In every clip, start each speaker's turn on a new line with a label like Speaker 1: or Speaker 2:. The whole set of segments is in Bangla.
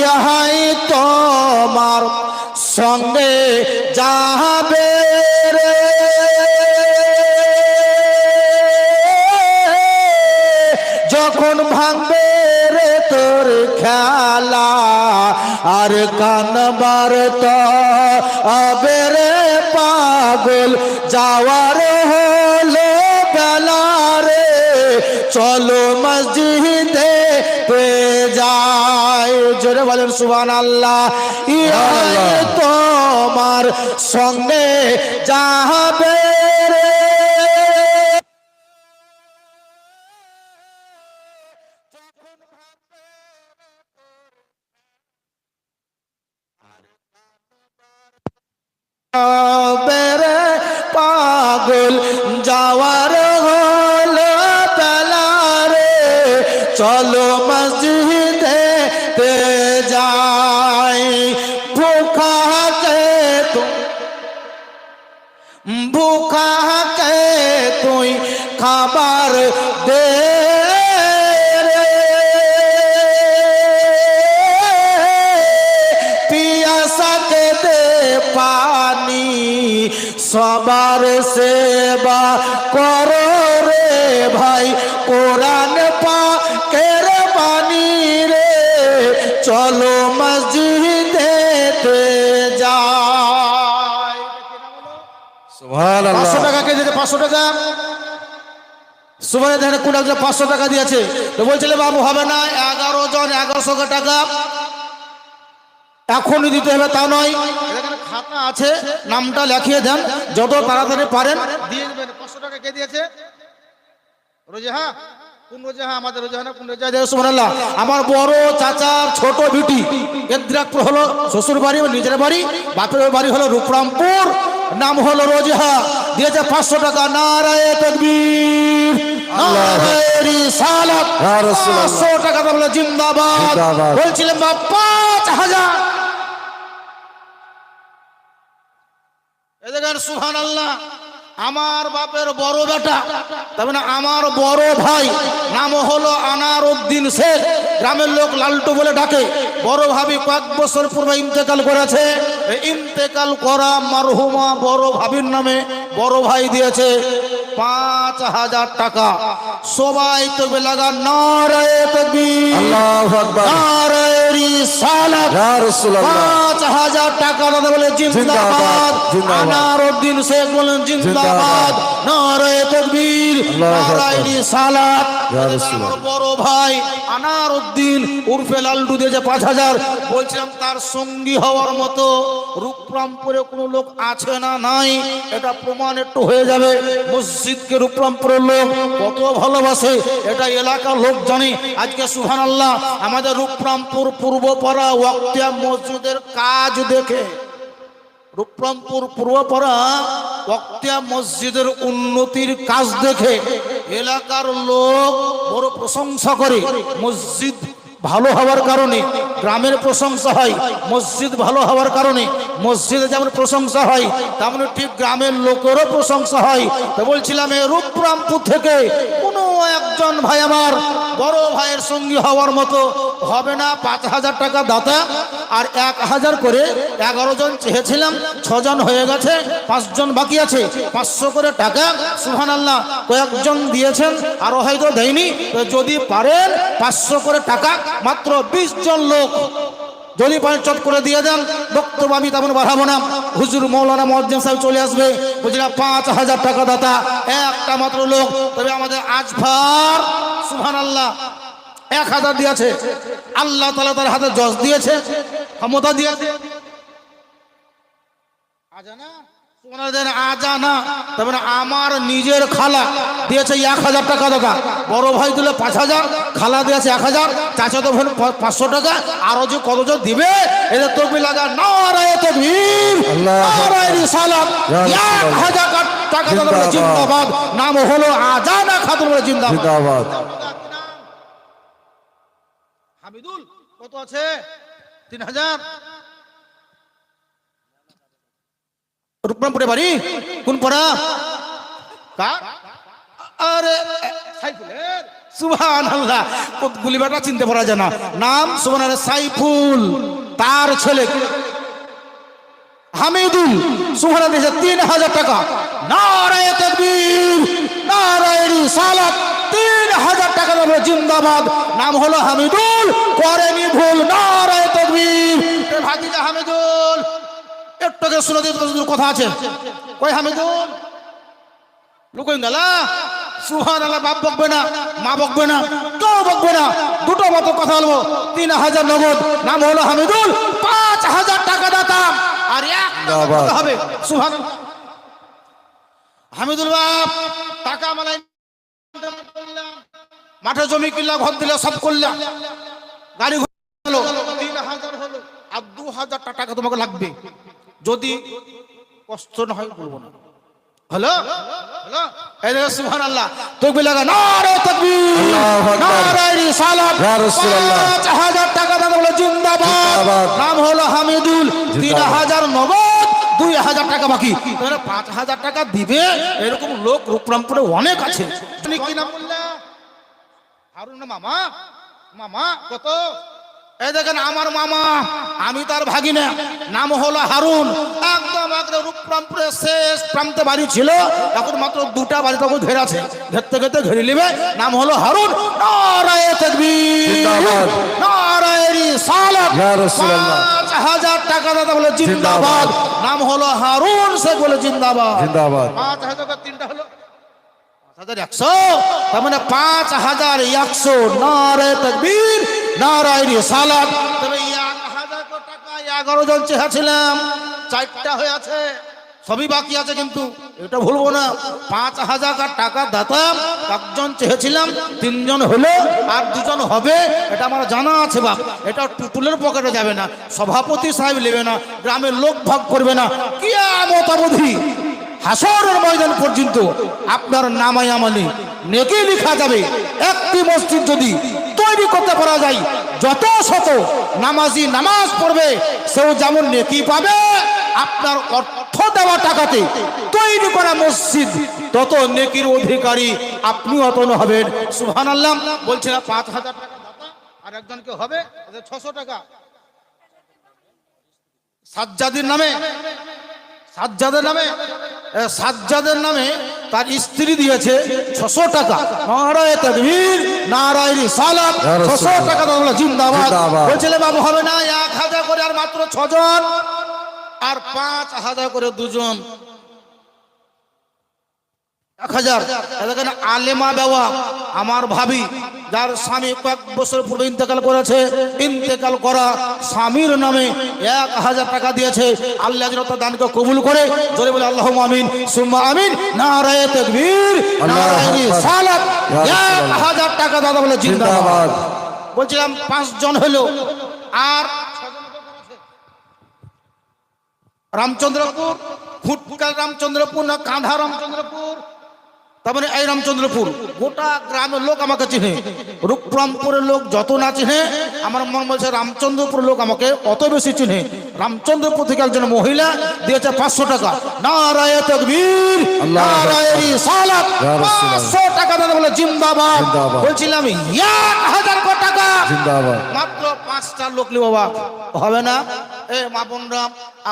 Speaker 1: ইহাই তোমার সঙ্গে যাবে রে, যখন ভাঙবে রে তোর খেলা, আর কানবার তো আবে রে পাগল যাওয়ার হলো বেলা রে, চলো মসজিদে যাই। জোরে বলেন সুবহানাল্লাহ। ইহাই তোমার সঙ্গে যাবে রে, বেরে পাগল যাওয়ার হলো বেলা রে, চলো মসজিদে যাই। ভুখাকে তুই খাবার দে রে, পিয়াসাকে দে পানি, সবার সেবা করো রে ভাই, কোরআন পাকের বাণী রে, চলো মসজিদে যাই। সুবহানাল্লাহ। 500 টাকা কে দিতে? 500 টাকা সুবহানে দেখেন কোন একজন 500 টাকা দিয়েছে, তো বলছিলে বাবু হবে না, 11 জন 1100 টাকা এখনই দিতে হবে তা নয়, এখানে খাতা আছে, নামটা লিখিয়ে দেন, যত তাড়াতাড়ি পারেন দিয়ে দেবেন। 500 টাকা কে দিয়েছে? রোজা। কোন রোজা? আমাদের রোজা না, কোন রোজা? সুবহানাল্লাহ। আমার বড় চাচার ছোট বিটি, এদ্রাকপুর হলো শ্বশুর বাড়ি, নিজের বাড়ি, বাপের বাড়ি হলো রূপরামপুর, নাম হলো রোজা, দিয়েছে 500 টাকা। নারায়ে তাকবীর, নারায়ে রিসালাত, 500 টাকা বলে জিন্দাবাদ। বলছিলেন বাপ 5000। দেখেন সুবহানাল্লাহ। আমার বাপের বড় বেটা, তবে না আমার বড় ভাই, নাম হলো আনার উদ্দিন শেখ, গ্রামের লোক লালটু বলে ডাকে। বড় ভাবি কয়েক বছর পূর্বে ইন্তেকাল করেছে, ইন্তেকাল করা মারহুমা বড় ভাবির নামে বড় ভাই দিয়েছে 5000 টাকা। সবাই তবে লাগা নারায়ে তাকবীর, আল্লাহু আকবার, নারায়ে রিসালাত, ইয়া রাসূলুল্লাহ। 5000 টাকা দাদা বলে জিন্দাবাদ। আনার উদ্দিন শেখ বলেন জিন্দাবাদ, নারায়ে তাকবীর, নারায়ে রিসালাত। আমার বড় ভাই আনার উদ্দিন উর্ফে লালটু দিয়েছে 5000। বলছিলাম তার সঙ্গী হওয়ার মতো রূপরামপুরে কোনো লোক আছে না নাই, এটা প্রমাণ একটু হয়ে যাবে। মসজিদকে রূপরামপুরের লোক কত ভালোবাসে এটা এলাকার লোক জানে। আজকে সুবহানাল্লাহ আমাদের রূপরামপুর পূর্বপাড়া ওয়াক্তিয়া মসজিদের কাজ দেখে, রূপরামপুর পূর্বপাড়া ওয়াক্তিয়া মসজিদের উন্নতির কাজ দেখে এলাকার লোক বড় প্রশংসা করে। মসজিদ ভালো হওয়ার কারণে গ্রামের প্রশংসা হয়, মসজিদ ভালো হওয়ার কারণে মসজিদে যেমন প্রশংসা হয় তেমন ঠিক গ্রামের লোকেরও প্রশংসা হয়। তো বলছিলাম এই রূপরামপুর থেকে কোনো একজন ভাই আমার বড় ভাইয়ের সঙ্গী হওয়ার মতো হবে না? 5000 টাকা দাতা আর 1000 করে 11 জন চেয়েছিলাম, 6 জন হয়ে গেছে, 5 জন বাকি আছে। 500 করে টাকা সুবহানাল্লাহ কয়েকজন দিয়েছেন, আরো হয়তো দেয়নি। তো যদি পারেন 500 করে টাকা মাত্র 20 জন লোক যদি পারেন চট করে দিয়ে দেন। বক্তব্য আমি তেমন বাড়াবো না, হুজুর মৌলানা মুয়াজ্জিম সাহেব চলে আসবে। বুঝলাম 5000 টাকা দাতা, একটা মাত্র লোক। তবে আমাদের আজফার সুবহানাল্লাহ 1000 দিয়েছে। আল্লাহ তাআলা তার হাতে জজ দিয়েছে, ক্ষমতা দিয়েছে। আজানা আজানা তবে আমার নিজের খালা দিয়েছে 1000 টাকা দাদা, বড় ভাই দিলে 5000, খালা দিয়েছে 1000, চাচাতো ভাই 500 টাকা, আরো যে কতজন দিবে এদের তকবীর লাগা নারায়ে তাকবীর, নারায়ে রিসালাত। 1000 টাকা দাদা বলে জিন্দাবাদ। নাম হলো আজানা খাতুন বলে জিন্দাবাদ। হামিদুল কত আছে? 3000। রূপরামপুরে বাড়ি কোন পাড়া? আরে সুবহানাল্লাহ, কতগুলি বেটা চিনতে পারা যায় না। নাম সুবহানাল্লাহ সাইফুল, তার ছেলে হামিদুল, সুবহানাল্লাহ দিয়েছে 3000 টাকা। নারায়ে তাকবীর, নারায়ে রিসালাত, 3000 টাকা দেবে জিন্দাবাদ। নাম হলো হামিদুল, করেনি ভুল। নারায়ে তাকবীর। ভাতিজা হামিদুল, একটু আগে শুনে দিতে কথা আছে, কই হামিদুল? লুকোই গেল। সুবহানাল্লাহ, বাপ বকবে না, মা বকবে না, কেউ বকবে না, দুটো মতো কথা বলবো। 3000 নগদ। নাম হলো হামিদুল, 5000 টাকা দাতাম আর এক টাকা হবে। সুবহানাল্লাহ। হামিদুল বাপ টাকা মালাই মাঠে জমি কিনলাম, ঘর দিলে, সব করলাম, গাড়ি হলো, 3000 হলো, আর 2000 টাকা তোমাকে লাগবে। যদি কষ্ট না হয় বলবো না। হ্যালো হ্যালো, এই দেখো সুবহানাল্লাহ, তাকবীর লাগা, নারায়ে তাকবীর, নারায়ে রিসালাত, ইয়া রাসূলুল্লাহ। 5000 টাকা দাদা বলে জিন্দাবাদ। নাম হলো হামিদুল, 3000 নগদ, 2000 টাকা বাকি। তাহলে 5000 টাকা দিবে, এরকম লোক রূপরামপুরে অনেক আছে। তুমি কি নাম বললে? হারুন মামা? মামা কত? এই দেখেন আমার মামা, আমি তার ভাগিনা, নাম হলো হারুন। একদম একদম রূপরামপুরের শেষ প্রান্তে বাড়ি ছিল, এখন মাত্র 2টা বাড়ি তখন ঘের আছে, ঘেরতে ঘেরতে ঘেরে নেবে। নাম হলো হারুন। নারায়ে তাকবীর, নারায়ে রিসালাত, 5000 টাকা দাদা বলে জিন্দাবাদ। নাম হলো হারুন, সে বলে জিন্দাবাদ। 5000 তিনটা হলো 5100, তার মানে 5100। নারায়ে তাকবীর, নারায়ে রিসালাত। তবে 1000 টাকা 11 জন চেয়েছিলাম, 4টা হয়ে আছে, সবই বাকি আছে, কিন্তু এটা ভুলবো না। 5000 টাকা দাতাম, একজন চেয়েছিলাম, 3 জন হলো, আর 2 জন হবে, এটা আমার জানা আছে বাপ। এটা টুটুলের পকেটে যাবে না, সভাপতি সাহেব নেবে না, গ্রামের লোক ভাগ করবে না, কিয়ামত অবধি হাসরের ময়দান পর্যন্ত আপনার নামায় আমলে নেকি লেখা যাবে। একটি মসজিদ যদি তৈরি করতে পারা যায়, যত শত নামাজি নামাজ পড়বে, সেও যেমন নেকি পাবে, আপনার অর্থ দেওয়া টাকাতে তৈরি করা মসজিদ তত নেকির অধিকারী আপনিও অতন হবেন। সুবহানাল্লাহ। বলছে না 5000 টাকা দাতা, আর একজনকে হবে 600 টাকা সাজ্জাদের নামে, সাজ্জাদের নামে, সাজ্জাদের নামে তার স্ত্রী দিয়েছে 600 টাকা। নারায়ে তাকবীর, নারায়ে রিসালাত, 600 টাকা দাও জিন্দাবাদ। বলছিলে বাবু হবে না, 1000 করে আর মাত্র 6 জন, আর 5000 করে 2 জন, 1000। এখানে আলেমা বাবা আমার ভাবি, যার স্বামী কয়েক বছর পূর্বে ইন্তেকাল করেছে, ইন্তেকাল করা স্বামীর নামে 1000 টাকা দিয়েছে। আল্লাহ যেন তার দানকে কবুল করে, জোরে বলে আল্লাহুম্মা আমিন সুম্মা আমিন। নারায়ে তাকবীর, নারায়ে রিসালাত, 1000 টাকা দাদা বলে জিন্দাবাদ। বলছিলাম 5 জন হলো, আর 6 জন করেছে রামচন্দ্রপুর, ফুটকাল রামচন্দ্রপুর না কাঁধা রামচন্দ্রপুর, তারপরে এই রামচন্দ্রপুর, গোটা গ্রামের লোক আমাকে চিনে। রূপরামপুরের লোক যত না চিনে, আমার মন বলছে রামচন্দ্রপুর লোক আমাকে অত বেশি চিনে। রামচন্দ্রপুর থেকে একজন মহিলা দিয়েছে 500 টাকা। নারায়ে তাকবীর, নারায়ে রিসালাত, 500 টাকা দাদা বলে জিন্দাবাদ। বলছিলাম 1000 টাকা জিন্দাবাদ, মাত্র 5টা লোক লি বাবা হবে না। এ মা বোনরা,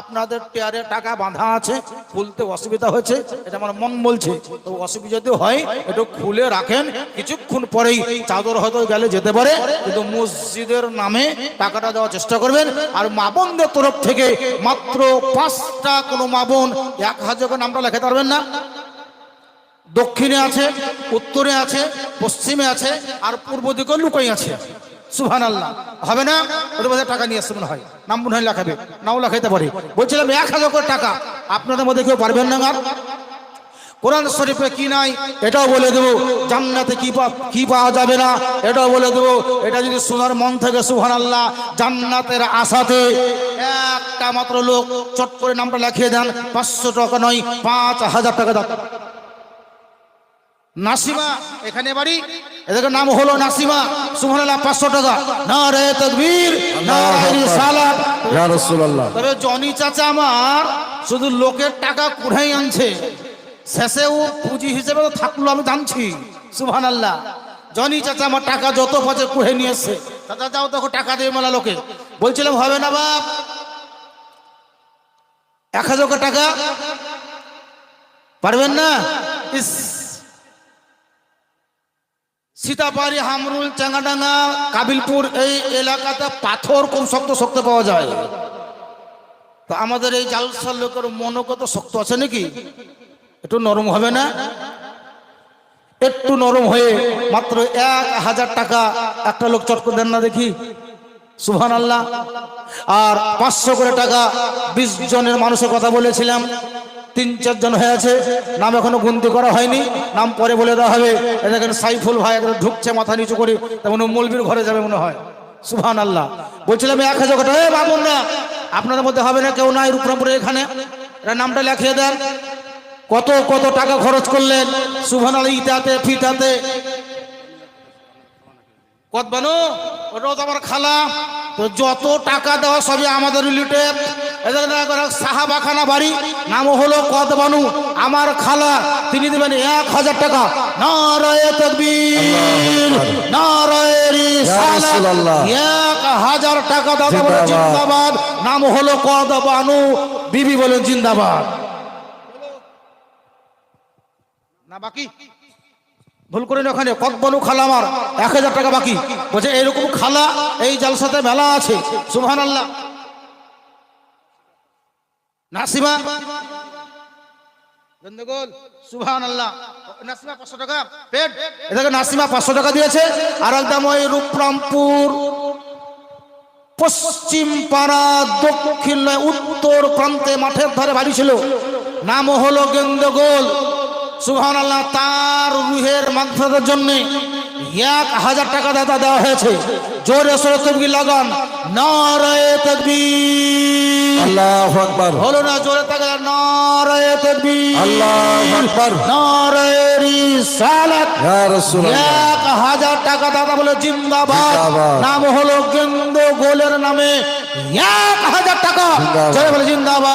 Speaker 1: আপনাদের টেয়ারে টাকা বাঁধা আছে, খুলতে অসুবিধা হয়েছে, এটা আমার মন বলছে। তো অসুবিধা যদি হয় একটু খুলে রাখেন, কিছুক্ষণ পরেই চাদর হয়তো গেলে যেতে পারে, কিন্তু মসজিদের নামে টাকাটা দেওয়ার চেষ্টা করবেন। আর মা বোনদের তরফ থেকে মাত্র 5টা কোনো মা বোন 1000 করে নামটা লেখাতে পারবেন না। দক্ষিণে আছে, উত্তরে আছে, পশ্চিমে আছে, আর পূর্ব দিকে লুকাই আছে। সুবহানাল্লাহ। হবে না, ওদের মধ্যে টাকা নিয়ে আসতে মনে হয়, নাম মনে হয় লেখাবে, নাও লেখাইতে পারে। বলছিলাম 1000 করে টাকা আপনাদের মধ্যে কেউ পারবেন না? আর কোরআন শরীফে কি নাই এটাও বলে দেবো, জান্নাতে কি পাওয়া যাবে না এটাও বলে দেবো। এটা যদি শোনার মন থেকে সুবহানাল্লাহ, জান্নাতের আশাতে একটা মাত্র লোক চট করে নামটা লিখিয়ে দেন। 500 টাকা নয়, 5000 টাকা দাও। নাসিমা, এখানে বাড়ি, এদের নাম হলো নাসিমা। সুবহানাল্লাহ, 500 টাকা। নারায়ে তাকবীর, নারায়ে রিসালাত, ইয়া রাসূলুল্লাহ। তবে জনি চাচা আমার শুধু লোকের টাকা কুড়াই আনছে, শেষে ও পুঁজি হিসেবে থাকলো আমি জানছি। সুবহানাল্লাহ। জনি চাচা আমার টাকা যত পাচ্ছে কুড়ে নিয়ে এসছে, চাচা যাও তখন টাকা দিয়ে মেলা লোকে। বলছিলাম হবে না বাপ, 1000 টাকা পারবেন না? ইস, সীতাপাড়ি, হামরুল, চাঙ্গাডাঙ্গা, কাবিলপুর এই এলাকাতে পাথর কম শক্ত শক্ত পাওয়া যায়। তো আমাদের এই জালসার লোকের মনও কত শক্ত আছে নাকি? একটু নরম হবে না? একটু নরম হয়ে মাত্র 1000 টাকা একটা লোক চট করে দেন না দেখি, সুবহানাল্লাহ। আর 500 করে টাকা 20 জনের মানুষের কথা বলেছিলাম, 3-4 জন হয়ে আছে, নাম এখনো গুনতি করা হয়নি, নাম পরে বলে দেওয়া হবে। দেখেন সাইফুল ভাই একদম ঢুকছে মাথা নিচু করে, তেমন মৌলবীর ঘরে যাবে মনে হয়, সুবহানাল্লাহ। বলছিলাম 1000 টাকা, বাবুন না আপনাদের মধ্যে হবে না কেউ নাই রূপরামপুরে এখানে, এরা নামটা লিখিয়ে দেন। কত কত টাকা খরচ করলেন সুবহানাল্লাহ, ইটাতে ফিটাতে। কত বানু, ওটাও তো আমার খালা। তো যত টাকা দেওয়া সবই আমাদের রিলেটিভ। সাহাবাখানা বাড়ি, নাম হলো কত বানু, আমার খালা, তিনি দেবেন 1000 টাকা। নারায়ে তাকবীর, নারায়ে রিসালাত, 1000 টাকা দাদা বলে জিন্দাবাদ। নাম হলো কত বানু, বিবি বলেন জিন্দাবাদ। না বাকি ভুল করে ওখানে কত বনু খালা আমার 1000 টাকা বাকি। বলছে এরকম খালা এই জালসাতে মেলা আছে, সুবহানাল্লাহ। নাসিমা গন্ডগোল, সুবহানাল্লাহ। নাসিমা 500 টাকা পেট, এটাকে নাসিমা 500 টাকা দিয়েছে। আর একদম ওই রূপরামপুর পশ্চিম পাড়া দক্ষিণ উত্তর প্রান্তে মাঠের ধারে বাড়ি ছিল, নাম হলো গেন্দগোল, সুবহানাল্লাহ। তার রুহের মাগফিরাতের জন্য 1000 টাকা দাতা দেওয়া হয়েছে। জোরে সোরে তাকবীর লাগান, নারায়ে তাকবীর,
Speaker 2: আল্লাহু আকবার।
Speaker 1: হলো না জোরে তাকবীর, নারায়ে তাকবীর,
Speaker 2: আল্লাহু আকবার,
Speaker 1: নারায়ে রিসালাত,
Speaker 2: ইয়া রাসূলুল্লাহ।
Speaker 1: 1000 টাকা দাতা বলে জিন্দাবাদ।
Speaker 2: জিন্দাবাদ।
Speaker 1: নাম হলো গেন্দগোলের নামে 1000 টাকা, জোরে বলে জিন্দাবাদ।